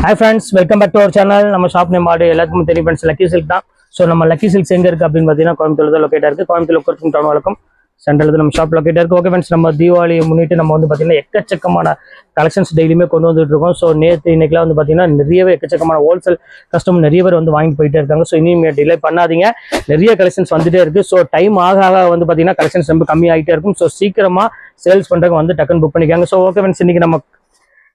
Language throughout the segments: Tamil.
Hi friends, welcome back to our channel. நம்ம ஷாப் நேம் ஆடு எல்லாத்துக்கும் தெரியும் ஃப்ரெண்ட்ஸ், லக்கி சில்க் தான். ஸோ நம்ம லக்கி சில்க்ஸ் எங்கே இருக்குது அப்படின்னு பார்த்தீங்கன்னா கோயம்புத்தூர் தான் லொக்கேட்டாக இருக்குது. கோயம்புத்தூர் லொக்கேட் டவுன் வழக்கம் சென்ட்ரல் நம்ம ஷாப் லொக்கேட்டாக இருக்குது. ஓகே ஃப்ரெண்ட்ஸ், நம்ம தீபாவளியை முன்னிட்டு நம்ம வந்து பார்த்தீங்கன்னா எக்கச்சக்கமான கலெக்ஷன்ஸ் டெய்லியுமே கொண்டு வந்துட்டு இருக்கோம். ஸோ இன்னைக்கெல்லாம் வந்து பார்த்தீங்கன்னா நிறையவே எக்கச்சக்கமான ஹோல்சேல் கஸ்டமர் நிறைய பேர் வந்து வாங்கிட்டு போயிட்டே இருக்காங்க. ஸோ இனிமே டிலே பண்ணாதீங்க, நிறைய கலெக்ஷன்ஸ் வந்துட்டே இருக்குது. ஸோ டைம் ஆக வந்து பார்த்தீங்கன்னா கலெக்ஷன்ஸ் ரொம்ப கம்மியாகிட்டே இருக்கும். ஸோ சீக்கிரமாக சேல்ஸ் பண்ணுறவங்க வந்து டக்குன்னு புக் பண்ணிக்காங்க. ஸோ ஓகே ஃப்ரெண்ட்ஸ், இன்னைக்கு நம்ம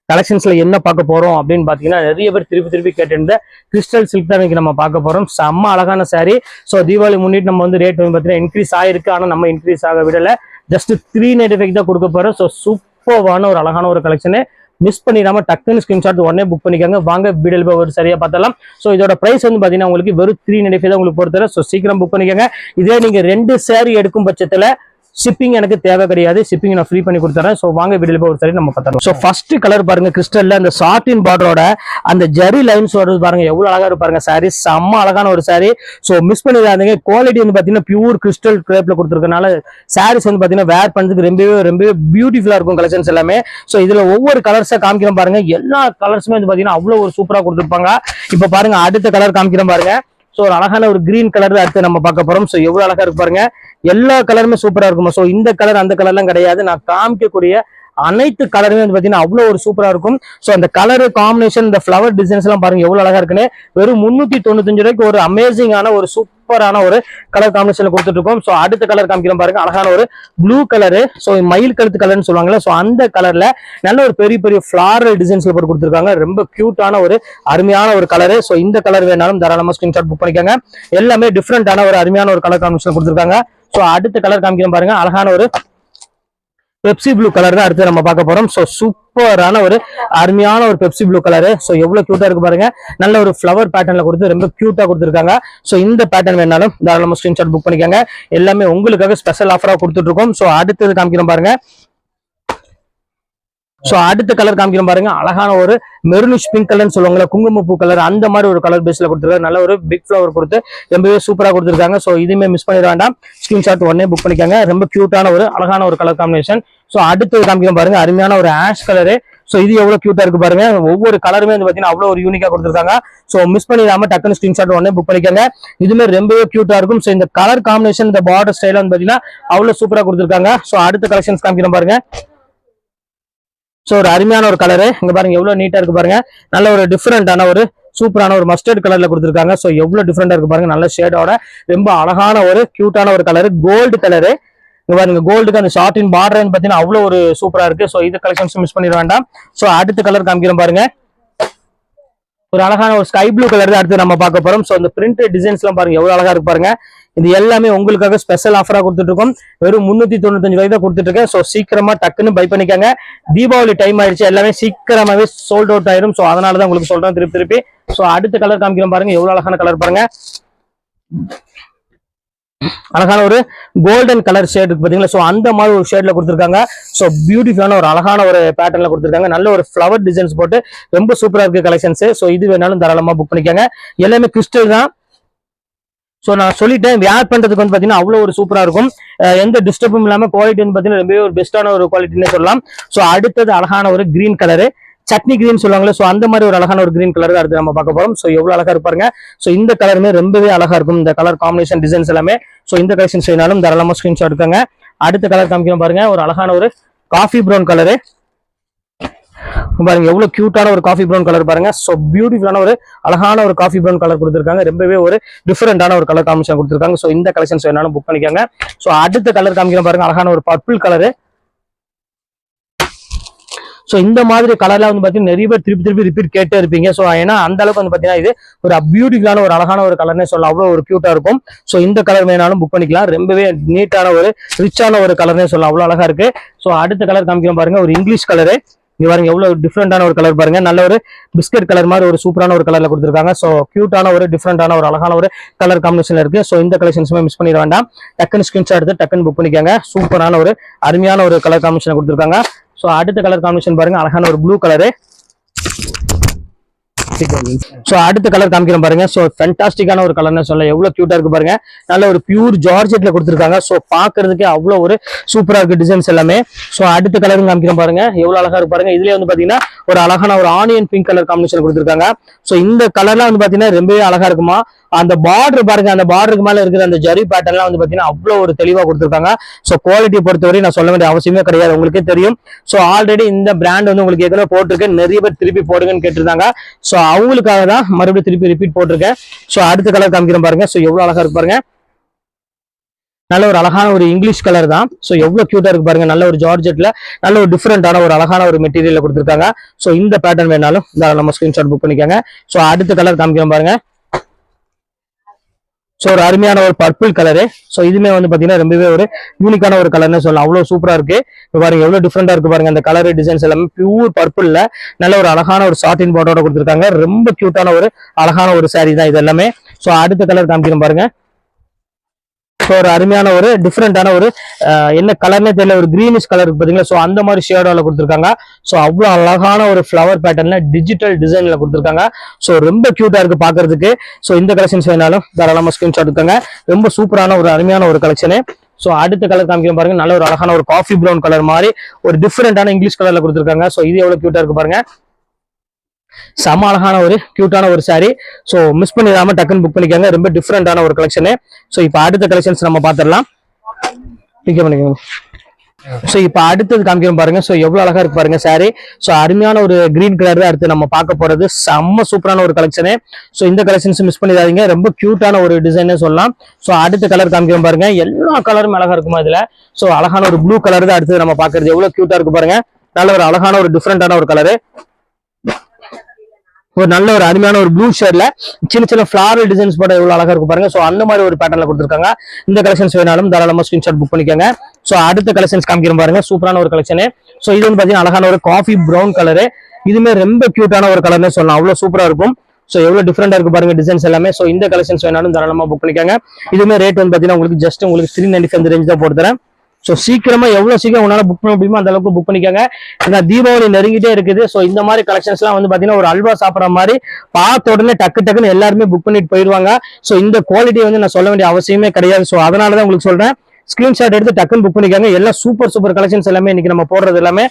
கலெக்ஷன்ஸ்ல என்ன பார்க்க போறோம் அப்படின்னு பாத்தீங்கன்னா, நிறைய பேர் திருப்பி கேட்டிருந்த கிறிஸ்டல் சில்க் தான் இன்னைக்கு நம்ம பார்க்க போறோம். செம்ம அழகான சாரி. ஸோ தீபாவளி முன்னிட்டு நம்ம வந்து ரேட் வந்து பாத்தீங்கன்னா இன்க்ரீஸ் ஆயிருக்கு. ஆனா நம்ம இன்க்ரீஸ் ஆக விடல, ஜஸ்ட் 395 தான் கொடுக்க போறோம். ஸோ சூப்பரான ஒரு அழகான ஒரு கலெக்ஷனு, மிஸ் பண்ணிடாம டக்குன்னு ஸ்கிரீன்ஷாட் உடனே புக் பண்ணிக்காங்க. வாங்க வீடியோல ஒரு சரியா பார்த்தலாம். ஸோ இதோட பிரைஸ் வந்து பாத்தீங்கன்னா உங்களுக்கு வெறும் 395 தான் உங்களுக்கு பொறுத்தவரை. ஸோ சீக்கிரம் புக் பண்ணிக்கோங்க. இதே நீங்க 2 சாரி எடுக்கும் பட்சத்துல ஷிப்பிங் எனக்கு தேவை கிடையாது, ஷிப்பிங் நான் ஃப்ரீ பண்ணி கொடுத்துறேன். ஸோ வாங்க வீடியோல ஒரு சரி நம்ம பார்த்தலாம். ஸோ ஃபர்ஸ்ட் கலர் பாருங்க, கிறிஸ்டல்ல அந்த சாட்டின் பார்டரோட அந்த ஜெரி லைன்ஸ் வருது பாருங்க, எவ்வளவு அழகா இருப்பாருங்க சாரி. செம்ம அழகான ஒரு சாரி. ஸோ மிஸ் பண்ணிடாதீங்க. குவாலிட்டி வந்து பாத்தீங்கன்னா பியூர் கிறிஸ்டல் கிரேப்ல கொடுத்துருக்கனால சாரீஸ் வந்து பாத்தீங்கன்னா வேர் பண்றதுக்கு ரொம்பவே பியூட்டிஃபுல்லா இருக்கும் கலெக்ஷன்ஸ் எல்லாமே. ஸோ இதுல ஒவ்வொரு கலர்ஸா காமிக்கிறோம் பாருங்க, எல்லா கலர்ஸுமே வந்து பாத்தீங்கன்னா அவ்வளவு ஒரு சூப்பரா கொடுத்துருப்பாங்க. இப்ப பாருங்க அடுத்த கலர் காமிக்கிறோம் பாருங்க. ஸோ ஒரு அழகான ஒரு கிரீன் கலர் அடுத்து நம்ம பார்க்க போறோம். ஸோ எவ்வளவு அழகா இருக்கு பாருங்க, எல்லா கலருமே சூப்பரா இருக்குமா. ஸோ இந்த கலர் அந்த கலர்லாம் கிடையாது, நான் காமிக்கக்கூடிய அனைத்து கலருமே வந்து பாத்தீங்கன்னா அவ்வளவு ஒரு சூப்பரா இருக்கும். ஸோ அந்த கலர் காம்பினேஷன், இந்த ஃபிளவர் டிசைன்ஸ் எல்லாம் பாருங்க எவ்வளவு அழகா இருக்குன்னு. வெறும் 395 ரூபாய்க்கு ஒரு அமேசிங்கான ஒரு சூப்பரான ஒரு கலர் காம்பினேஷன்ல கொடுத்துட்டு இருக்கோம். ஸோ அடுத்த கலர் காமிக்கிறோம் பாருங்க, அழகான ஒரு ப்ளூ கலரு. ஸோ மயில் கழுத்து கலர்னு சொல்லுவாங்கல்ல, ஸோ அந்த கலர்ல நல்ல ஒரு பெரிய ஃபிளாரல் டிசைன்ஸ்ல போட்டு கொடுத்துருக்காங்க. ரொம்ப கியூட்டான ஒரு அருமையான ஒரு கலரு. ஸோ இந்த கலர் வேணாலும் தாராளமா ஸ்கிரீன்ஷாட் புக் பண்ணிக்கோங்க. எல்லாமே டிஃப்ரெண்டான ஒரு அருமையான ஒரு கலர் காம்பினேஷன் கொடுத்துருக்காங்க. ஸோ அடுத்த கலர் காமிக்கிறோம் பாருங்க, அழகான ஒரு பெப்சி ப்ளூ கலர் தான் அடுத்து நம்ம பார்க்க போறோம். ஸோ சூப்பரான ஒரு அருமையான ஒரு பெப்சி ப்ளூ கலரு. ஸோ எவ்வளவு கியூட்டா இருக்கு பாருங்க, நல்ல ஒரு ஃபிளவர் பேட்டர்ன்ல கொடுத்து ரொம்ப கியூட்டா கொடுத்துருக்காங்க. ஸோ இந்த பேட்டர்ன் வேணாலும் தாராளமா ஸ்கிரீன்ஷாட் புக் பண்ணிக்கோங்க. எல்லாமே உங்களுக்காக ஸ்பெஷல் ஆஃபரா கொடுத்துட்டு இருக்கோம். ஸோ அடுத்தது காமிக்கிறோம் பாருங்க. சோ அடுத்த கலர் காமிக்கிறோம் பாருங்க, அழகான ஒரு மெருனிஷ் பிங்க் கலர்னு சொல்லுவாங்கல்ல, குங்குமப்பூ கலர், அந்த மாதிரி ஒரு கலர் பேஸ்ல கொடுத்துருக்காங்க. நல்ல ஒரு பிக் ஃபிளவர் கொடுத்து ரொம்பவே சூப்பரா கொடுத்துருக்காங்க. சோ இதுவுமே மிஸ் பண்ணிட வேண்டாம், ஸ்கிரீன்ஷாட் உடனே புக் பண்ணிக்கோங்க. ரொம்ப கியூட்டான ஒரு அழகான ஒரு கலர் காம்பினேஷன். சோ அடுத்தது காமிக்கிறோம் பாருங்க, அருமையான ஒரு ஆஷ் கலரு. சோ இது எவ்வளவு கியூட்டா இருக்கு பாருங்க, ஒவ்வொரு கலருமே வந்து பாத்தீங்கன்னா அவ்வளவு ஒரு யூனிக்கா கொடுத்துருக்காங்க. சோ மிஸ் பண்ணிடாம டக்குன்னு ஸ்கிரீன்ஷாட் உடனே புக் பண்ணிக்கோங்க. இதுமே ரொம்பவே கியூட்டா இருக்கும். சோ இந்த கலர் காம்பினேஷன், இந்த பார்டர் ஸ்டைல வந்து பாத்தீங்கன்னா அவ்வளவு சூப்பரா கொடுத்துருக்காங்க. சோ அடுத்த கலெக்ஷன்ஸ் காமிக்கிறோம் பாருங்க. ஸோ ஒரு அருமையான ஒரு கலரு, இங்க பாருங்க எவ்வளவு நீட்டா இருக்கு பாருங்க. நல்ல ஒரு டிஃப்ரெண்டான ஒரு சூப்பரான ஒரு மஸ்டர்ட் கலர்ல கொடுத்துருக்காங்க. ஸோ எவ்வளவு டிஃப்ரெண்டா இருக்கு பாருங்க, நல்ல ஷேடோட ரொம்ப அழகான ஒரு கியூட்டான ஒரு கலரு, கோல்டு கலரு. இங்க பாருங்க கோல்டுக்கு அந்த ஷார்ட்டின் பார்டர் பாத்தீங்கன்னா அவ்வளவு ஒரு சூப்பரா இருக்கு. ஸோ இது கலெக்ஷன்ஸ் மிஸ் பண்ணிட வேண்டாம். ஸோ அடுத்த கலர் காமிக்கிறோம் பாருங்க, ஒரு அழகான ஒரு ஸ்கை ப்ளூ கலர் தான் அடுத்து நம்ம பார்க்க போறோம். ஸோ இந்த பிரிண்ட் டிசைன்ஸ் எல்லாம் பாருங்க எவ்வளவு அழகா இருக்கு பாருங்க. இது எல்லாமே உங்களுக்காக ஸ்பெஷல் ஆஃபரா கொடுத்துட்டு இருக்கோம். வெறும் 395 ரூபாய் தான் கொடுத்துட்டு இருக்கேன். ஸோ சீக்கிரமா டக்குன்னு பை பண்ணிக்கோங்க. தீபாவளி டைம் ஆயிடுச்சு, எல்லாமே சீக்கிரமாவே சோல்ட் அவுட் ஆயிரும். ஸோ அதனாலதான் உங்களுக்கு சொல்றேன் திருப்பி. ஸோ அடுத்த கலர் காமிக்கிறோம் பாருங்க, எவ்வளவு அழகான கலர் பாருங்க, அழகான ஒரு கோல்டன் கலர் ஷேட் இருக்கு பாத்தீங்களா. சோ அந்த மாதிரி ஒரு ஷேட்ல கொடுத்துருக்காங்க. சோ பியூட்டிஃபுல்லான ஒரு அழகான ஒரு பேட்டர்ன்ல கொடுத்துருக்காங்க. நல்ல ஒரு ஃபிளவர் டிசைன்ஸ் போட்டு ரொம்ப சூப்பரா இருக்கு கலெக்ஷன்ஸ். சோ இது வேணாலும் தாராளமா புக் பண்ணிக்கோங்க. எல்லாமே கிறிஸ்டல் தான். சோ நான் சொல்லிட்டேன், வேர் பண்றதுக்கு வந்து பாத்தீங்கன்னா அவ்வளவு ஒரு சூப்பரா இருக்கும். எந்த டிஸ்டர்பும் இல்லாம குவாலிட்டி வந்து பாத்தீங்கன்னா ரொம்பவே ஒரு பெஸ்டான ஒரு குவாலிட்டின்னு சொல்லலாம். சோ அடுத்தது அழகான ஒரு கிரீன் கலரு, சட்னி கிரீன் சொல்லுவாங்களே, சோ அந்த மாதிரி ஒரு அழகான ஒரு கிரீன் கலர் அடுத்து நம்ம பார்க்க போறோம். சோ எவ்வளவு அழகா இருப்பாருங்க. சோ இந்த கலருமே ரொம்பவே அழகா இருக்கும், இந்த கலர் காம்பினேஷன் டிசைன்ஸ் எல்லாமே. சோ இந்த கலெக்ஷன் செய்யனாலும் தாராளமா ஸ்கிரீன்ஷாட் எடுக்காங்க. அடுத்த கலர் காமிக்கிறோம் பாருங்க, ஒரு அழகான ஒரு காஃபி ப்ரௌன் கலரு. பாருங்க எவ்வளவு கியூட்டான ஒரு காஃபி ப்ரௌன் கலர் பாருங்க. சோ பியூட்டிஃபுல்லான ஒரு அழகான ஒரு காஃபி ப்ரௌன் கலர் கொடுத்துருக்காங்க. ரொம்பவே ஒரு டிஃபரெண்டான ஒரு கலர் காம்பினேஷன் கொடுத்துருக்காங்க. சோ இந்த கலெக்ஷன்ஸ் வேணாலும் புக் பண்ணிக்கோங்க. சோ அடுத்த கலர் காமிக்கிறோம் பாருங்க, அழகான ஒரு பர்பிள் கலரு. சோ இந்த மாதிரி கலர்ல வந்து பாத்தீங்கன்னா நிறைய பேர் திருப்பி ரிப்பீட் கேட்டே இருப்பீங்க. சோ ஏன்னா அந்த அளவுக்கு வந்து பாத்தீங்கன்னா இது ஒரு பியூட்டிஃபுல்லான ஒரு அழகான ஒரு கலர்னே சொல்லலாம், அவ்வளவு ஒரு கியூட்டா இருக்கும். சோ இந்த கலர் வேணாலும் புக் பண்ணிக்கலாம். ரொம்பவே நீட்டான ஒரு ரிச்சான ஒரு கலர்னே சொல்லலாம், அவ்வளவு அழகா இருக்கு. சோ அடுத்த கலர் காமிக்கிறோம் பாருங்க, ஒரு இங்கிலீஷ் கலரு. இங்க பாருங்க எவ்வளவு டிஃப்ரெண்டான ஒரு கலர் பாருங்க, நல்ல ஒரு பிஸ்கட் கலர் மாதிரி ஒரு சூப்பரான ஒரு கலர்ல கொடுத்துருக்காங்க. சோ கியூட்டான ஒரு டிஃப்ரெண்டான ஒரு அழகான ஒரு கலர் காம்பினேஷன்ல இருக்கு. சோ இந்த கலெக்ஷன்ஸுமே மிஸ் பண்ணிட வேண்டாம், டக்குன்னு ஸ்கிரீன்ஷாட் எடுத்து டக்குன்னு புக் பண்ணிக்கோங்க. சூப்பரான ஒரு அருமையான ஒரு கலர் காம்பினேஷன் கொடுத்துருக்காங்க. சோ அடுத்த கலர் காம்பினேஷன் பாருங்க, அழகான ஒரு ப்ளூ கலரு. ஸோ அடுத்த கலர் காமிக்கிறேன் பாருங்க. ஸோ ஃபென்டாஸ்டிக்கான ஒரு கலர்னு சொல்ல, எவ்வளவு கியூட்டா இருக்கு பாருங்க. நல்ல ஒரு பியூர் ஜார்ஜெட்ல கொடுத்துருக்காங்க. ஸோ பாக்குறதுக்கு அவ்வளவு ஒரு சூப்பரா இருக்கு டிசைன்ஸ் எல்லாமே. ஸோ அடுத்த கலரும் காமிக்கிறேன் பாருங்க, எவ்வளவு அழகா இருக்கு பாருங்க. இதுலயே வந்து பாத்தீங்கன்னா ஒரு அழகான ஒரு ஆனியன் பிங்க் கலர் காம்பினேஷன் கொடுத்துருக்காங்க. ஸோ இந்த கலர்லாம் வந்து பாத்தீங்கன்னா ரொம்பவே அழகா இருக்குமா. அந்த பார்டர் பாருங்க, அந்த பார்டருக்கு மேல இருக்கிற அந்த ஜரி பேட்டர்ன்லாம் வந்து பாத்தீங்கன்னா அவ்வளவு ஒரு தெளிவா கொடுத்துருக்காங்க. ஸோ குவாலிட்டியை பொறுத்தவரை நான் சொல்ல வேண்டிய அவசியமே கிடையாது, உங்களுக்கே தெரியும். ஸோ ஆல்ரெடி இந்த பிராண்ட் வந்து உங்களுக்கு ஏற்கனவே போட்டிருக்கேன், நிறைய பேர் திருப்பி போடுங்கன்னு கேட்டிருந்தாங்க. ஸோ அவங்களுக்காக தான் மறுபடியும் திருப்பி ரிப்பீட் போட்டிருக்கேன். ஸோ அடுத்த கலர் காமிக்கிறேன் பாருங்க. ஸோ எவ்வளவு அழகா இருக்கு பாருங்க, நல்ல ஒரு அழகான ஒரு இங்கிலீஷ் கலர் தான். ஸோ எவ்வளவு கியூட்டா இருக்கு பாருங்க, நல்ல ஒரு ஜார்ஜெட்ல நல்ல ஒரு டிஃபரெண்டான ஒரு அழகான ஒரு மெட்டீரியல் கொடுத்துருக்காங்க. ஸோ இந்த பேட்டர்ன் வேணாலும் நம்ம ஸ்கிரீன்ஷாட் புக் பண்ணிக்கோங்க. ஸோ அடுத்த கலர் காமிக்கிறேன் பாருங்க. ஸோ ஒரு அருமையான ஒரு பர்பிள் கலரு. ஸோ இதுமே வந்து பாத்தீங்கன்னா ரொம்பவே ஒரு யூனிக்கான ஒரு கலர்னு சொல்லலாம், அவ்வளவு சூப்பரா இருக்கு. இப்போ பாருங்க எவ்வளவு டிஃபரெண்டா இருக்கு பாருங்க, அந்த கலர் டிசைன்ஸ் எல்லாமே பியூர் பர்பிள்ல நல்ல ஒரு அழகான ஒரு சாட்டின் பார்டரோட கொடுத்துருக்காங்க. ரொம்ப கியூட்டான ஒரு அழகான ஒரு சாரீ தான் இது எல்லாமே. ஸோ அடுத்த கலர் காமிக்கிறேன் பாருங்க. ஸோ ஒரு அருமையான ஒரு டிஃப்ரெண்டான ஒரு என்ன கலர்னே தெரியல, ஒரு கிரீனிஷ் கலர் இருக்கு பாத்தீங்களா. ஸோ அந்த மாதிரி ஷேடோல கொடுத்துருக்காங்க. ஸோ அவ்வளவு அழகான ஒரு ஃபிளவர் பேட்டர்ன்ல டிஜிட்டல் டிசைன்ல கொடுத்துருக்காங்க. ஸோ ரொம்ப கியூட்டா இருக்கு பாக்குறதுக்கு. ஸோ இந்த கலெக்ஷன்ஸ் வேணாலும் தாராளமா ஸ்கிரீன்ஷாட் எடுத்துங்க, ரொம்ப சூப்பரான ஒரு அருமையான ஒரு கலெக்ஷனு. ஸோ அடுத்த கலர் காமிக்கிறேன் பாருங்க, நல்ல ஒரு அழகான ஒரு காஃபி ப்ரௌன் கலர் மாதிரி ஒரு டிஃப்ரெண்டான இங்கிலீஷ் கலர்ல கொடுத்துருக்காங்க. ஸோ இது எவ்வளவு கியூட்டா இருக்கு பாருங்க, செம அழகான ஒரு கியூட்டான ஒரு சாரி. ஸோ மிஸ் பண்ணிடாம டக்குன்னு புக் பண்ணிக்கோங்க, ரொம்ப டிஃப்ரெண்டான ஒரு கலெக்ஷனு. ஸோ இப்போ அடுத்த கலெக்ஷன்ஸ் நம்ம பார்த்துடலாம், பிக்கப் பண்ணிக்கோங்க. ஸோ இப்போ அடுத்தது காமிக்கிறோம் பாருங்க. ஸோ எவ்வளவு அழகா இருக்கு பாருங்க சாரி. ஸோ அருமையான ஒரு கிரீன் கலர் தான் அடுத்து நம்ம பார்க்க போறது, செம்ம சூப்பரான ஒரு கலெக்ஷனு. ஸோ இந்த கலெக்ஷன்ஸ் மிஸ் பண்ணிடாதீங்க, ரொம்ப கியூட்டான ஒரு டிசைன் சொல்லலாம். ஸோ அடுத்த கலர் காமிக்கிறோம் பாருங்க, எல்லா கலரும் அழகா இருக்குமா இதுல. ஸோ அழகான ஒரு ப்ளூ கலர் தான் அடுத்து நம்ம பார்க்கறது, எவ்வளவு கியூட்டா இருக்கு பாருங்க. நல்ல ஒரு அழகான ஒரு டிஃப்ரெண்டான ஒரு கலரு, ஒரு நல்ல ஒரு அருமையான ஒரு ப்ளூ ஷேட்ல சின்ன சின்ன ஃபிளாரல் டிசைன்ஸ் போட எவ்வளவு அழகா இருக்கு பாருங்க. ஸோ அந்த மாதிரி ஒரு பேட்டர்ல கொடுத்துருக்காங்க. இந்த கலெக்ஷன்ஸ் வேணாலும் தாராளமா ஸ்கிரீன்ஷாட் புக் பண்ணிக்கோங்க. ஸோ அடுத்த கலெக்ஷன்ஸ் காமிக்கிறோம் பாருங்க, சூப்பரான ஒரு கலெக்ஷனு. ஸோ இது வந்து பாத்தீங்கன்னா அழகான ஒரு காஃபி ப்ரௌன் கலரு, இதுமே ரொம்ப கியூட்டான ஒரு கலர்னு சொல்லலாம், அவ்வளவு சூப்பரா இருக்கும். ஸோ எவ்வளவு டிஃப்ரெண்டா இருக்கு பாருங்க டிசைன்ஸ் எல்லாமே. ஸோ இந்த கலெக்ஷன்ஸ் வேணாலும் தாராளமா புக் பண்ணிக்கோங்க. இதுமே ரேட் வந்து பாத்தீங்கன்னா உங்களுக்கு ஜஸ்ட் உங்களுக்கு 395 ரேஞ்ச் தான் போட்டு தரேன். ஸோ சீக்கிரமா எவ்வளவு சீக்கிரம் உங்களால புக் பண்ண முடியுமோ அந்த அளவுக்கு புக் பண்ணிக்கோங்க. ஏன்னா தீபாவளி நெருங்கிட்டே இருக்குது. ஸோ இந்த மாதிரி கலெக்ஷன்ஸ் எல்லாம் வந்து பாத்தீங்கன்னா ஒரு அல்வா சாப்பிட்ற மாதிரி பார்த்த உடனே டக்கு டக்குன்னு எல்லாருமே புக் பண்ணிட்டு போயிடுவாங்க. ஸோ இந்த குவாலிட்டி வந்து நான் சொல்ல வேண்டிய அவசியமே கிடையாது. ஸோ அதனாலதான் உங்களுக்கு சொல்றேன், ஸ்கிரீன்ஷாட் எடுத்து டக்குன்னு புக் பண்ணிக்கோங்க. எல்லாம் சூப்பர் சூப்பர் கலெக்ஷன்ஸ் எல்லாமே இன்னைக்கு நம்ம போடுறது எல்லாமே.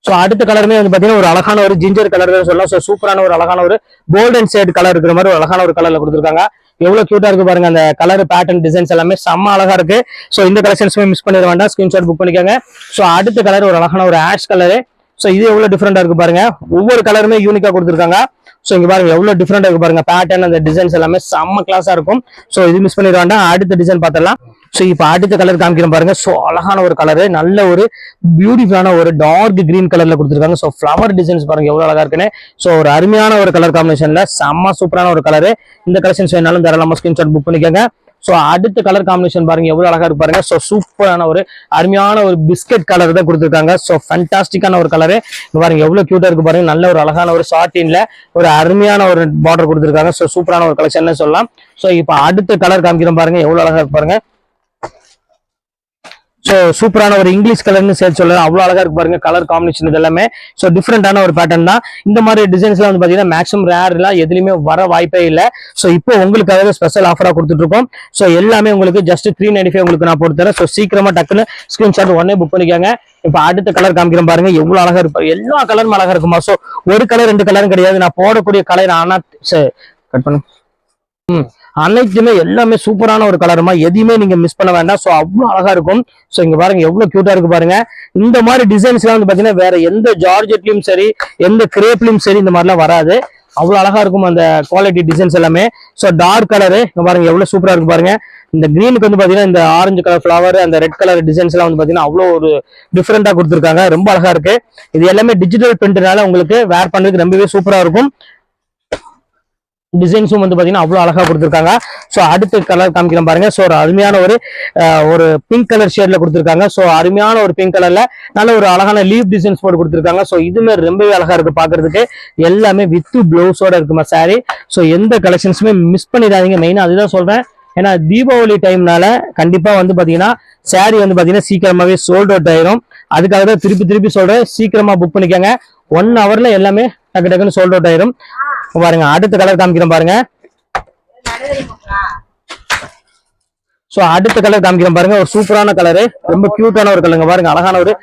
ஸோ அடுத்த கலருமே வந்து பாத்தீங்கன்னா ஒரு அழகான ஒரு ஜிஞ்சர் கலர் சொல்லலாம். ஸோ சூப்பரான ஒரு அழகான ஒரு கோல்டன் ஷேட் கலர் இருக்கிற மாதிரி ஒரு அழகான ஒரு கலர்ல கொடுத்துருக்காங்க. எவ்வளவு கியூட்டா இருக்கு பாருங்க, அந்த கலர் பேட்டர்ன் டிசைன்ஸ் எல்லாமே செம்ம அழகா இருக்கு. ஸோ இந்த கலெக்ஷன்ஸுமே மிஸ் பண்ணிட வேண்டாம், ஸ்கிரீன்ஷாட் புக் பண்ணிக்கோங்க. ஸோ அடுத்த கலர் ஒரு அழகான ஒரு ஆஷ் கலரு. ஸோ இது எவ்வளவு டிஃப்ரெண்டா இருக்கு பாருங்க, ஒவ்வொரு கலருமே யூனிக்கா கொடுத்துருக்காங்க. ஸோ இங்க பாருங்க எவ்வளவு டிஃப்ரெண்டா இருக்கு பாருங்க, பேட்டர்ன் அந்த டிசைன்ஸ் எல்லாமே செம்ம கிளாஸா இருக்கும். ஸோ இது மிஸ் பண்ணிட வேண்டாம், அடுத்த டிசைன் பார்த்துடலாம். ஸோ இப்போ அடுத்த கலர் காமிக்கிறோம் பாருங்க. ஸோ அழகான ஒரு கலரு, நல்ல ஒரு பியூட்டிஃபுல்லான ஒரு டார்க் கிரீன் கலர்ல கொடுத்துருக்காங்க. ஸோ ஃபிளவர் டிசைன்ஸ் பாருங்க எவ்வளவு அழகா இருக்குன்னு. ஸோ ஒரு அருமையான ஒரு கலர் காம்பினேஷன்ல செம்ம சூப்பரான ஒரு கலரு. இந்த கலெக்ஷன்ஸ் வேணாலும் தாராளமா ஸ்கிரீன்ஷாட் புக் பண்ணிக்கோங்க. ஸோ அடுத்த கலர் காம்பினேஷன் பாருங்க எவ்வளவு அழகா இருக்கு பாருங்க. ஸோ சூப்பரான ஒரு அருமையான ஒரு பிஸ்கட் கலர் தான் கொடுத்துருக்காங்க. ஸோ ஃபேண்டாஸ்டிக்கான ஒரு கலரு பாருங்க, எவ்வளவு கியூட்டா இருக்கு பாருங்க. நல்ல ஒரு அழகான ஒரு ஷார்டின்ல ஒரு அருமையான ஒரு பார்டர் கொடுத்துருக்காங்க. ஸோ சூப்பரான ஒரு கலெக்ஷன் சொல்லலாம். ஸோ இப்போ அடுத்த கலர் காமிக்கிறோம் பாருங்க, எவ்வளவு அழகா இருக்கு பாருங்க. ஸோ சூப்பரான ஒரு இங்கிலீஷ் கலர்னு சேர்த்து சொல்லலாம், அவ்வளவு அழகா இருக்கு பாருங்க கலர் காம்பினேஷன் இது எல்லாமே. ஸோ டிஃப்ரெண்டான ஒரு பேட்டர்ன் தான். இந்த மாதிரி டிசைன்ஸ்லாம் வந்து பாத்தீங்கன்னா மேக்ஸிமம் ரேர்லாம் எதுலையுமே வர வாய்ப்பே இல்லை. ஸோ இப்போ உங்களுக்காக ஸ்பெஷல் ஆஃபரா கொடுத்துட்டு இருக்கோம். ஸோ எல்லாமே உங்களுக்கு ஜஸ்ட் 395 உங்களுக்கு நான் போட்டு தரேன். ஸோ சீக்கிரமா டக்குன்னு ஸ்கிரீன்ஷாட் உடனே புக் பண்ணிக்கோங்க. இப்போ அடுத்த கலர் காமிக்கிறேன் பாருங்க, எவ்வளவு அழகா இருப்பாரு, எல்லா கலரும் அழகா இருக்குமா. ஸோ ஒரு கலர் ரெண்டு கலரும் கிடையாது, நான் போடக்கூடிய கலர் ஆனா கட் பண்ணு அனைத்துமே எல்லாமே சூப்பரான ஒரு கலருமா, எதையுமே நீங்க மிஸ் பண்ண வேண்டாம். ஸோ அவ்வளவு அழகா இருக்கும். ஸோ இங்க பாருங்க எவ்வளவு கியூட்டா இருக்கு பாருங்க. இந்த மாதிரி டிசைன்ஸ் எல்லாம் வந்து பாத்தீங்கன்னா வேற எந்த ஜார்ஜெட்லயும் சரி எந்த கிரேப்லயும் சரி இந்த மாதிரிலாம் வராது, அவ்வளவு அழகா இருக்கும் அந்த குவாலிட்டி டிசைன்ஸ் எல்லாமே. ஸோ டார்க் கலரு இங்க பாருங்க எவ்வளவு சூப்பரா இருக்கு பாருங்க. இந்த கிரீனுக்கு வந்து பாத்தீங்கன்னா இந்த ஆரஞ்சு கலர் ஃபிளவர், அந்த ரெட் கலர் டிசைன்ஸ் எல்லாம் வந்து பாத்தீங்கன்னா அவ்வளவு ஒரு டிஃப்ரெண்டா கொடுத்துருக்காங்க, ரொம்ப அழகா இருக்கு. இது எல்லாமே டிஜிட்டல் பிரிண்ட்னால உங்களுக்கு வேர் பண்றதுக்கு ரொம்பவே சூப்பரா இருக்கும். டிசைன்ஸும் வந்து பாத்தீங்கன்னா அவ்வளவு அழகா கொடுத்துருக்காங்க. ஸோ அடுத்த கலர் காமிக்கிறேன் பாருங்க. ஸோ ஒரு அருமையான ஒரு பிங்க் கலர் ஷேட்ல கொடுத்துருக்காங்க. ஸோ அருமையான ஒரு பிங்க் கலர்ல நல்ல ஒரு அழகான லீவ் டிசைன்ஸ் போட்டு கொடுத்துருக்காங்க. ஸோ இதுமே ரொம்பவே அழகா இருக்கு பாக்குறதுக்கு, எல்லாமே வித் பிளவுஸோட இருக்குமா சாரி. ஸோ எந்த கலெக்ஷன்ஸுமே மிஸ் பண்ணிடாதீங்க, மெயினா அதுதான் சொல்றேன். ஏன்னா தீபாவளி டைம்னால கண்டிப்பா வந்து பாத்தீங்கன்னா சாரி வந்து பாத்தீங்கன்னா சீக்கிரமாவே சோல்ட் அவுட் ஆயிரும். அதுக்காக தான் திருப்பி திருப்பி சொல்றேன், சீக்கிரமா புக் பண்ணிக்கோங்க. 1 ஹவர்ல எல்லாமே டக்கு டக்குன்னு சோல்ட் அவுட் ஆயிரும். பாருங்க அடுத்த கலர் காமிக்கிறேன் பாருங்க. சோ அடுத்த கலர் காமிக்கிறேன் பாருங்க. ஒரு சூப்பரான கலரு, ரொம்ப கியூட்டான ஒரு கலருங்க பாருங்க. அழகான ஒரு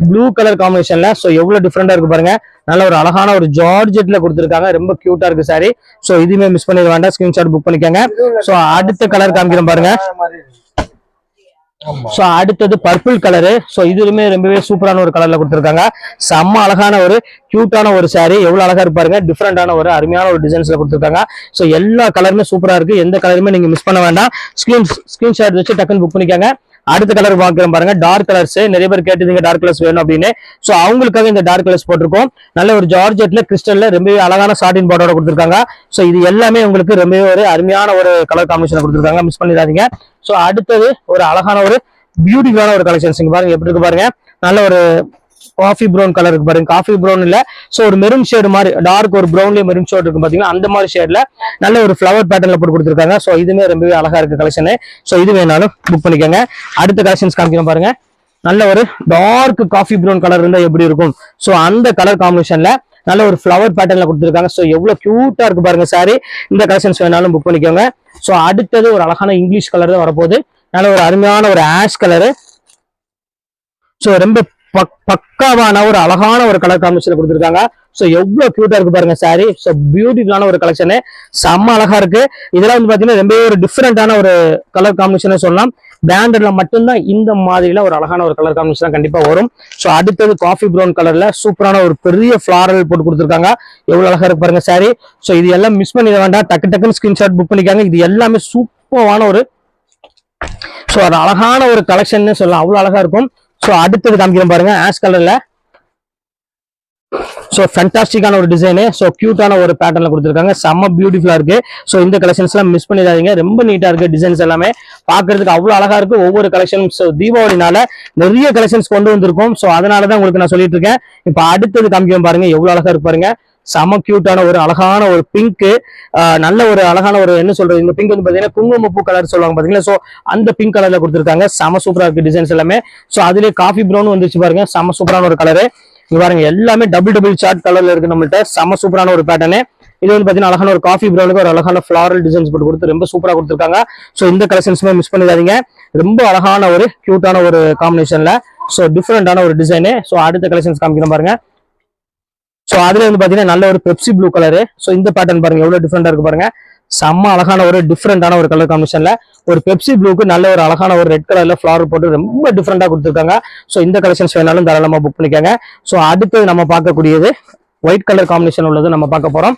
ப்ளூ கலர் காம்பினேஷன்ல. சோ எவ்வளவு டிஃப்ரெண்டா இருக்கு பாருங்க. நல்ல ஒரு அழகான ஒரு ஜார்ஜெட்ல கொடுத்துருக்காங்க. ரொம்ப கியூட்டா இருக்கு சாரி. சோ இதுவுமே மிஸ் பண்ணிட வேண்டாம், ஸ்கிரீன்ஷாட் புக் பண்ணிக்கோங்க. சோ அடுத்த கலர் காமிக்கிறேன் பாருங்க. சோ அடுத்தது பர்பிள் கலரு. சோ இதுலயுமே ரொம்பவே சூப்பரான ஒரு கலர்ல கொடுத்துருக்காங்க. செம்ம அழகான ஒரு கியூட்டான ஒரு சாரி. எவ்வளவு அழகா இருப்பாருங்க. டிஃப்ரெண்டான ஒரு அருமையான ஒரு டிசைன்ஸ்ல கொடுத்துருக்காங்க. சோ எல்லா கலருமே சூப்பரா இருக்கு. எந்த கலருமே நீங்க மிஸ் பண்ண வேண்டாம். ஸ்கிரீன்ஷாட் வச்சு டக்குன்னு புக் பண்ணிக்கோங்க. அடுத்த கலர் பாக்குறோம் பாருங்க. டார்க் கலர்ஸ் நிறைய பேர் கேட்டதுங்க டார்க் கலர்ஸ் வேணும் அப்படின்னு. சோ அவங்களுக்காக இந்த டார்க் கலர்ஸ் போட்டிருக்கோம். நல்ல ஒரு ஜார்ஜெட்ல கிறிஸ்டல்ல ரொம்பவே அழகான சாட்டின் பார்டரோட கொடுத்துருக்காங்க. சோ இது எல்லாமே உங்களுக்கு ரொம்பவே ஒரு அருமையான ஒரு கலர் காம்பினேஷன் கொடுத்துருக்காங்க. மிஸ் பண்ணிடாதீங்க. சோ அடுத்தது ஒரு அழகான ஒரு பியூட்டிஃபுல்லான ஒரு கலெக்ஷன்ஸ் பாருங்க. எப்படி இருக்கு பாருங்க. நல்ல ஒரு காஃபி ப்ரௌன் கலர் இருக்கு பாருங்க. காஃபி ப்ரௌன் இல்ல, சோ ஒரு மெரூன் ஷேடு மாதிரி டார்க் ஒரு ப்ரௌன்லயே மெரூன் ஷேட் இருக்கு பாத்தீங்கன்னா, அந்த மாதிரி ஷேட்ல நல்ல ஒரு ஃபிளவர் பேட்டர்ன்ல போட்டு கொடுத்துருக்காங்க. சோ இதுமே ரொம்பவே அழகா இருக்கு கலெக்ஷன். சோ இது வேணாலும் புக் பண்ணிக்கோங்க. அடுத்த கலெக்ஷன்ஸ் காமிக்கிறோம் பாருங்க. நல்ல ஒரு டார்க் காஃபி ப்ரௌன் கலர் இருந்தா எப்படி இருக்கும், சோ அந்த கலர் காம்பினேஷன்ல நல்ல ஒரு ஃபிளவர் பேட்டர்ன்ல கொடுத்துருக்காங்க. சோ எவ்வளவு கியூட்டா இருக்கு பாருங்க சாரி. இந்த கலெக்ஷன்ஸ் வேணாலும் புக் பண்ணிக்கோங்க. சோ அடுத்தது ஒரு அழகான இங்கிலீஷ் கலர் தான் வரப்போகுது. நல்ல ஒரு அருமையான ஒரு ஆஷ் கலரு. சோ ரொம்ப பக்காவான ஒரு அழகான ஒரு கலர் காம்பினேஷன் கொடுத்துருக்காங்க. சோ எவ்வளவு கியூட்டா இருக்கு பாருங்க சாரி. சோ பியூட்டிஃபுல்லான ஒரு கலெக்ஷன், செம்ம அழகா இருக்கு. இதெல்லாம் வந்து பாத்தீங்கன்னா ரொம்ப ஒரு டிஃப்ரெண்டான ஒரு கலர் காம்பினேஷன் சொல்லலாம். பிராண்டட்ல மட்டும்தான் இந்த மாதிரில ஒரு அழகான ஒரு கலர் காம்பினேஷன் கண்டிப்பா வரும். சோ அடுத்தது காஃபி ப்ரௌன் கலர்ல சூப்பரான ஒரு பெரிய ஃபிளாரல் போட்டு கொடுத்துருக்காங்க. எவ்வளவு அழகா இருக்கு பாருங்க சாரி. சோ இது எல்லாம் மிஸ் பண்ணிட வேண்டாம், டக்கு டக்குன்னு ஸ்கிரீன்ஷாட் புக் பண்ணிக்காங்க. இது எல்லாமே சூப்பரான ஒரு சோ அது அழகான ஒரு கலெக்ஷன் சொல்லலாம். அவ்வளவு அழகா இருக்கும். சோ அடுத்தது காமிக்கிறேன் பாருங்க. ஆஷ் கலர்ல சோ ஃபேண்டாஸ்டிக்கான ஒரு டிசைனு. சோ கியூட்டான ஒரு பேட்டர்ன்ல கொடுத்துருக்காங்க. செம்ம பியூட்டிஃபுல்லா இருக்கு. சோ இந்த கலெக்ஷன்ஸ் எல்லாம் மிஸ் பண்ணிடாதீங்க. ரொம்ப நீட்டா இருக்கு. டிசைன்ஸ் எல்லாமே பாக்குறதுக்கு அவ்வளவு அழகா இருக்கு. ஒவ்வொரு கலெக்ஷன்ஸ் தீபாவளினால நிறைய கலெக்ஷன்ஸ் கொண்டு வந்திருக்கும். சோ அதனாலதான் உங்களுக்கு நான் சொல்லிட்டு இருக்கேன். இப்ப அடுத்தது காமிக்கிறேன் பாருங்க. எவ்வளவு அழகா இருக்கு பாருங்க. செம கியூட்டான ஒரு அழகான ஒரு பிங்க், நல்ல ஒரு அழகான ஒரு என்ன சொல்றது, இந்த பிங்க் வந்து பாத்தீங்கன்னா குங்குமப்பூ கலர் சொல்லுவாங்க பாத்தீங்களா. சோ அந்த பிங்க் கலர்ல கொடுத்துருக்காங்க. செம சூப்பரா இருக்கு டிசைன்ஸ் எல்லாமே. சோ அதுலயே காஃபி ப்ரௌன் வந்துச்சு பாருங்க. செம சூப்பரான ஒரு கலரு. இங்க பாருங்க எல்லாமே டபுள் சார்ட் கலர்ல இருக்கு நம்மள்ட்ட. செம சூப்பரான ஒரு பேட்டர்னு. இது வந்து பாத்தீங்கன்னா அழகான ஒரு காஃபி ப்ரௌனுக்கு ஒரு அழகான ஃபிளாரல் டிசைன்ஸ் போட்டு கொடுத்து ரொம்ப சூப்பரா கொடுத்துருக்காங்க. சோ இந்த கலெக்ஷன்ஸுமே மிஸ் பண்ணிடாதீங்க. ரொம்ப அழகான ஒரு கியூட்டான ஒரு காம்பினேஷன்ல சோ டிஃப்ரெண்டான ஒரு டிசைனு. சோ அடுத்த கலெக்ஷன்ஸ் காமிக்கிறேன் பாருங்க. சோ அதுல வந்து பாத்தீங்கன்னா நல்ல ஒரு பெப்சி ப்ளூ கலரு. சோ இந்த பேட்டர்ன் பாருங்க எவ்வளவு டிஃப்ரெண்டா இருக்கு பாருங்க. செம்ம அழகான ஒரு டிஃப்ரெண்டான ஒரு கலர் காம்பினேஷன்ல ஒரு பெப்சி ப்ளூக்கு நல்ல ஒரு அழகான ஒரு ரெட் கலர்ல ஃபிளவர் போட்டு ரொம்ப டிஃப்ரெண்டா கொடுத்துருக்காங்க. சோ இந்த கலெக்ஷன்ஸ் வேணாலும் தாராளமா புக் பண்ணிக்கோங்க. சோ அடுத்து நம்ம பார்க்கக்கூடியது ஒயிட் கலர் காம்பினேஷன் உள்ளது நம்ம பார்க்க போறோம்.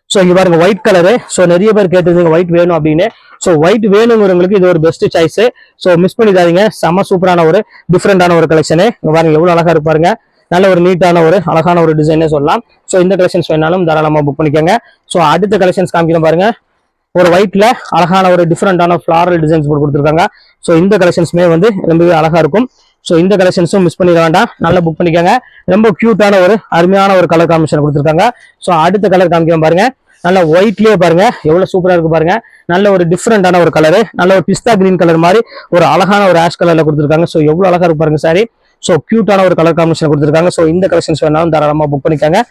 சோ இங்க பாருங்க ஒயிட் கலரு. சோ நிறைய பேர் கேட்டதுங்க ஒயிட் வேணும் அப்படின்னு. சோ ஒயிட் வேணுங்கிறவங்களுக்கு இது ஒரு பெஸ்ட் சாய்ஸ். சோ மிஸ் பண்ணிடாதீங்க. செம்ம சூப்பரான ஒரு டிஃப்ரெண்டான ஒரு கலெக்ஷனு. இங்க பாருங்க எவ்வளவு அழகா இருப்பாருங்க. நல்ல ஒரு நீட்டான ஒரு அழகான ஒரு டிசைனே சொல்லலாம். சோ இந்த கலெக்ஷன்ஸ் வேணாலும் தாராளமா புக் பண்ணிக்கோங்க. சோ அடுத்த கலெக்ஷன்ஸ் காமிக்கிறேன் பாருங்க. ஒரு ஒயிட்ல அழகான ஒரு டிஃப்ரெண்டான ஃபிளாரல் டிசைன்ஸ் போட்டு கொடுத்துருக்காங்க. சோ இந்த கலெக்ஷன்ஸ்மே வந்து ரொம்பவே அழகா இருக்கும். சோ இந்த கலெக்ஷன்ஸும் மிஸ் பண்ணிட வேண்டாம், நல்லா புக் பண்ணிக்கோங்க. ரொம்ப கியூட்டான ஒரு அருமையான ஒரு கலர் காம்பினேஷன் கொடுத்துருக்காங்க. சோ அடுத்த கலர் காமிக்கிறேன் பாருங்க. நல்ல ஒயிட்லயே பாருங்க எவ்வளவு சூப்பரா இருக்கு பாருங்க. நல்ல ஒரு டிஃப்ரெண்டான ஒரு கலரு, நல்ல ஒரு பிஸ்தா கிரீன் கலர் மாதிரி ஒரு அழகான ஒரு ஆஷ் கலர்ல கொடுத்துருக்காங்க. சோ எவ்வளவு அழகா இருக்கு பாருங்க சாரி. சோ கியூட்டான ஒரு கலர் காம்பினேஷன் கொடுத்துருக்காங்க. சோ இந்த கலெக்ஷன்ஸ் வேணாலும் தாராளமா புக் பண்ணிக்கோங்க.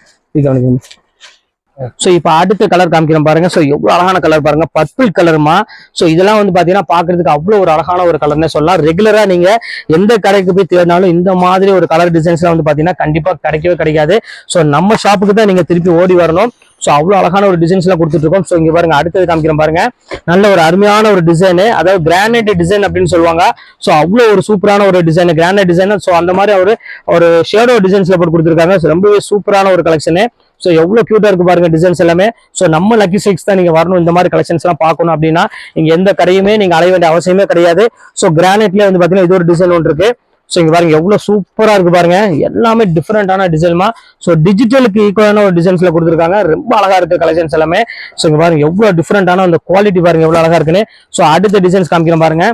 சோ இப்ப அடுத்த கலர் காமிக்கிறேன் பாருங்க. சோ எவ்வளவு அழகான கலர் பாருங்க, பர்பிள் கலருமா. சோ இதெல்லாம் வந்து பாத்தீங்கன்னா பாக்குறதுக்கு அவ்வளவு ஒரு அழகான ஒரு கலர்னே சொல்லலாம். ரெகுலரா நீங்க எந்த கடைக்கு போய் தேடினாலும் இந்த மாதிரி ஒரு கலர் டிசைன்ஸ் எல்லாம் வந்து பாத்தீங்கன்னா கண்டிப்பா கிடைக்கவே கிடைக்காது. சோ நம்ம ஷாப்புக்கு தான் நீங்க திருப்பி ஓடி வரணும். சோ அவ்வளவு அழகான ஒரு டிசைன்ஸ் எல்லாம் கொடுத்துட்டு இருக்கோம். சோ இங்க பாருங்க அடுத்தது காமிக்கிறேன் பாருங்க. நல்ல ஒரு அருமையான ஒரு டிசைன், அதாவது கிரானைட் டிசைன் அப்படின்னு சொல்லுவாங்க. சோ அவ்வளவு ஒரு சூப்பரான ஒரு டிசைன், கிரானைட் டிசைன். சோ அந்த மாதிரி ஒரு ஷேடோ டிசைன்ஸ்ல போட்டு கொடுத்துருக்காங்க. ரொம்பவே சூப்பரான ஒரு கலெக்ஷன். சோ எவ்வளவு கியூட்டா இருக்கு பாருங்க டிசைன்ஸ் எல்லாமே. சோ நம்ம லக்கி சில்க்ஸ் தான் நீங்க வரணும், இந்த மாதிரி கலெக்ஷன்ஸ் எல்லாம் பார்க்கணும் அப்படின்னா இங்க எந்த கடையுமே நீங்க அலைய வேண்டிய அவசியமே கிடையாது. சோ கிரானைட்ல வந்து பாத்தீங்கன்னா இது ஒரு டிசைன் ஒன்று இருக்கு. சோ இங்க பாருங்க எவ்வளவு சூப்பரா இருக்கு பாருங்க, எல்லாமே டிஃப்ரெண்டான டிசைன்மா. சோ டிஜிட்டலுக்கு ஈக்குவலான ஒரு டிசைன்ஸ்ல கொடுத்துருக்காங்க. ரொம்ப அழகா இருக்கு கலெக்ஷன்ஸ் எல்லாமே. சோ இங்க பாருங்க எவ்வளவு டிஃப்ரெண்டான அந்த குவாலிட்டி பாருங்க எவ்வளவு அழகா இருக்குன்னு. சோ அடுத்த டிசைன்ஸ் காமிக்கிறேன் பாருங்க.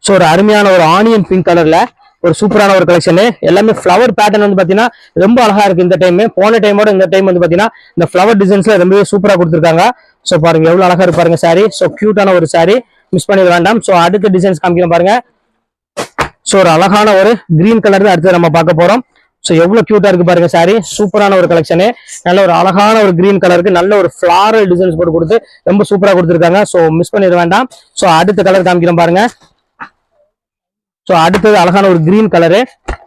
சோ ஒரு அருமையான ஒரு ஆனியன் பிங்க் கலர்ல ஒரு சூப்பரான ஒரு கலெக்ஷன். எல்லாமே ஃபிளவர் பேட்டர்ன் வந்து பாத்தீங்கன்னா ரொம்ப அழகா இருக்கு. இந்த டைம் போன டைமோட இந்த டைம் வந்து பாத்தீங்கன்னா இந்த ஃபிளவர் டிசைன்ஸ்ல ரொம்பவே சூப்பரா கொடுத்துருக்காங்க. சோ பாருங்க எவ்வளவு அழகா இருக்கு பாருங்க சாரி. சோ கியூட்டான ஒரு சாரி, மிஸ் பண்ணிட வேண்டாம். சோ அடுத்த டிசைன்ஸ் காமிக்கிறேன் பாருங்க. சோ ஒரு அழகான ஒரு கிரீன் கலர் அடுத்து நம்ம பார்க்க போறோம். ஸோ எவ்வளவு கியூட்டா இருக்கு பாருங்க சாரி, சூப்பரான ஒரு கலெக்ஷனு. நல்ல ஒரு அழகான ஒரு கிரீன் கலருக்கு நல்ல ஒரு ஃபிளாரல் டிசைன்ஸ் போட்டு கொடுத்து ரொம்ப சூப்பரா கொடுத்துருக்காங்க. ஸோ மிஸ் பண்ணிட வேண்டாம். ஸோ அடுத்த கலர் காமிக்கிறேன் பாருங்க. ஸோ அடுத்தது அழகான ஒரு கிரீன் கலரு.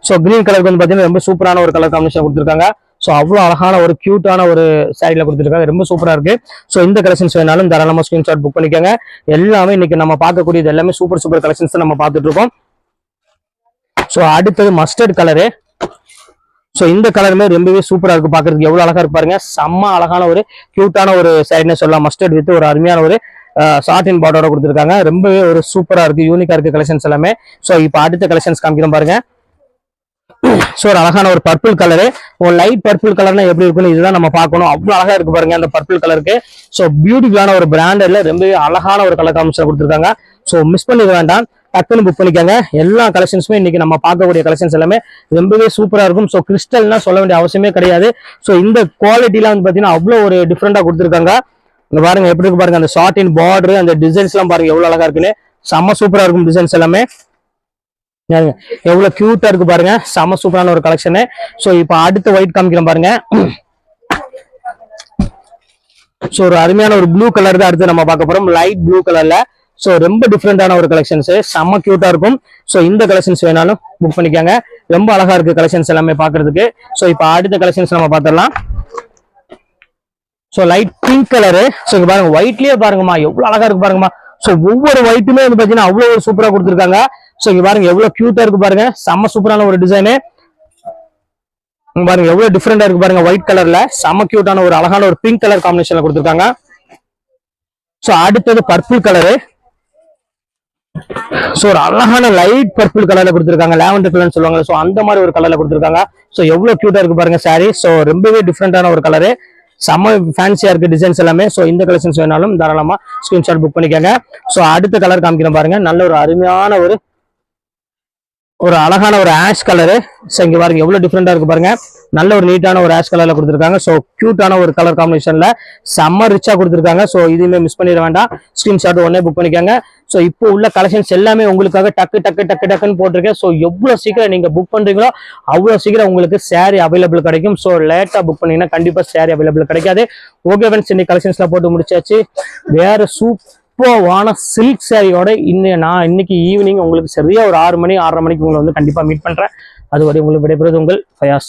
ஸோ கிரீன் கலருக்கு வந்து பாத்தீங்கன்னா ரொம்ப சூப்பரான ஒரு கலர் காம்பினேஷன் கொடுத்துருக்காங்க. ஸோ அவ்வளோ அழகான ஒரு கியூட்டான ஒரு சாரியில கொடுத்துருக்காங்க, ரொம்ப சூப்பரா இருக்கு. ஸோ இந்த கலெக்ஷன்ஸ் வேணாலும் தாராளமா ஸ்கிரீன்ஷாட் புக் பண்ணிக்கோங்க. எல்லாமே இன்னைக்கு நம்ம பார்க்கக்கூடியது எல்லாமே சூப்பர் சூப்பர் கலெக்ஷன்ஸ் நம்ம பார்த்துட்டு இருக்கோம். ஸோ அடுத்தது மஸ்டர்ட் கலரு. ஸோ இந்த கலருமே ரொம்பவே சூப்பரா இருக்கு, பாக்குறதுக்கு எவ்வளவு அழகா இருக்கு பாருங்க. செம்ம அழகான ஒரு கியூட்டான ஒரு சாரின்னு சொல்லலாம். மஸ்டர்ட் வித் ஒரு அருமையான ஒரு சாட்டின் பார்டரோட கொடுத்துருக்காங்க. ரொம்பவே ஒரு சூப்பரா இருக்கு, யூனிக்கா இருக்கு கலெக்ஷன்ஸ் எல்லாமே. ஸோ இப்போ அடுத்த கலெக்ஷன்ஸ் காமிக்கிறோம் பாருங்க. ஸோ ஒரு அழகான ஒரு பர்பிள் கலரு. ஒரு லைட் பர்பிள் கலர்னா எப்படி இருக்குன்னு இதுதான் நம்ம பார்க்கணும். அவ்வளவு அழகா இருக்கு பாருங்க அந்த பர்பிள் கலருக்கு. ஸோ பியூட்டிஃபுல்லான ஒரு பிராண்டட்ல ரொம்பவே அழகான ஒரு கலர் காம்பினேஷன் கொடுத்துருக்காங்க. ஸோ மிஸ் பண்ணிட வேண்டாம், டக்குன்னு புக் பண்ணிக்கோங்க. எல்லா கலெக்ஷன்ஸுமே இன்னைக்கு நம்ம பார்க்கக்கூடிய கலெக்ஷன்ஸ் எல்லாமே ரொம்பவே சூப்பரா இருக்கும். ஸோ கிறிஸ்டல்னா சொல்ல வேண்டிய அவசியமே கிடையாது. ஸோ இந்த குவாலிட்டிலாம் வந்து பாத்தீங்கன்னா அவ்வளோ ஒரு டிஃப்ரெண்டா கொடுத்துருக்காங்க. இங்க பாருங்க எப்படி இருக்கு பாருங்க, அந்த ஷார்ட் இன் பார்டர், அந்த டிசைன்ஸ் எல்லாம் பாருங்க எவ்வளவு அழகா இருக்குன்னு. செம்ம சூப்பரா இருக்கும் டிசைன்ஸ் எல்லாமே. எவ்வளவு கியூட்டா இருக்கு பாருங்க, செம்ம சூப்பரான ஒரு கலெக்ஷனு. ஸோ இப்போ அடுத்த ஒயிட் காமிக்கிறேன் பாருங்க. ஸோ ஒரு அருமையான ஒரு ப்ளூ கலர் தான் அடுத்து நம்ம பார்க்க போறோம், லைட் ப்ளூ கலர்ல. ஸோ ரொம்ப டிஃப்ரெண்டான ஒரு கலெக்ஷன்ஸ், செம்ம கியூட்டா இருக்கும். ஸோ இந்த கலெக்ஷன்ஸ் வேணாலும் புக் பண்ணிக்கோங்க, ரொம்ப அழகா இருக்கு கலெக்ஷன்ஸ் எல்லாமே பாக்குறதுக்கு. ஸோ இப்போ அடுத்த கலெக்ஷன்ஸ் நம்ம பார்த்துடலாம். So light pink colour. So இங்க பாருங்க ஒயிட்லயே பாருங்கம்மா எவ்வளவு அழகா இருக்கு பாருங்கம்மா. ஸோ ஒவ்வொரு ஒயிட்டுமே வந்து பாத்தீங்கன்னா அவ்வளவு ஒரு சூப்பரா கொடுத்துருக்காங்க. ஸோ இங்க பாருங்க எவ்வளவு கியூட்டா இருக்கு பாருங்க, செம்ம சூப்பரான ஒரு டிசைனு. பாருங்க எவ்வளவு டிஃப்ரெண்டா இருக்கு பாருங்க, ஒயிட் கலர்ல செம்ம கியூட்டான ஒரு அழகான ஒரு பிங்க் கலர் காம்பினேஷன்ல கொடுத்துருக்காங்க. ஸோ அடுத்தது பர்பிள் கலரு. ஸோ ஒரு அழகான லைட் பர்பிள் கலர்ல கொடுத்துருக்காங்க, லாவெண்டர் கலர்னு சொல்லுவாங்க. ஸோ அந்த மாதிரி ஒரு கலர்ல கொடுத்துருக்காங்க. ஸோ எவ்வளவு கியூட்டா இருக்கு பாருங்க சாரி. ஸோ ரொம்பவே டிஃப்ரெண்டான ஒரு கலரு, செம்ம ஃபேன்சியா இருக்கு டிசைன்ஸ் எல்லாமே. ஸோ இந்த கலெக்ஷன்ஸ் வேணாலும் தாராளமா ஸ்கிரீன்ஷாட் புக் பண்ணிக்கோங்க. ஸோ அடுத்த கலர் காமிக்கிறேன் பாருங்க, நல்ல ஒரு அருமையான ஒரு அழகான ஒரு ஆஷ் கலரு. ஸோ இங்க பாருங்க எவ்வளவு டிஃப்ரெண்டா இருக்கு பாருங்க, நல்ல ஒரு நீட்டான ஒரு ஆஷ் கலர்ல கொடுத்துருக்காங்க. ஸோ கியூட்டான ஒரு கலர் காம்பினேஷன்ல செம்ம ரிச்சா கொடுத்துருக்காங்க. ஸோ இதுவுமே மிஸ் பண்ணிட வேண்டாம், ஸ்கிரீன்ஷாட் உடனே புக் பண்ணிக்கோங்க. ஸோ இப்போ உள்ள கலெக்ஷன்ஸ் எல்லாமே உங்களுக்காக டக்கு டக்கு டக்கு டக்குன்னு போட்டிருக்கேன். ஸோ எவ்வளவு சீக்கிரம் நீங்க புக் பண்றீங்களோ அவ்வளவு சீக்கிரம் உங்களுக்கு சாரி அவைலபிள் கிடைக்கும். ஸோ லேட்டா புக் பண்ணீங்கன்னா கண்டிப்பா சாரி அவைலபிள் கிடைக்காது. ஓகே ஃப்ரெண்ட்ஸ், இன்னைக்கு கலெக்ஷன்ஸ்ல போட்டு முடிச்சாச்சு. வேற சூப்பரான சில்க் சாரியோட நான் இன்னைக்கு ஈவினிங் உங்களுக்கு சரியா ஒரு 6 மணி 6:30 மணிக்கு உங்களை வந்து கண்டிப்பா மீட் பண்றேன். அதுவரை உங்களுக்கு விடைபெறுவது உங்கள் ஃபயாஸ்.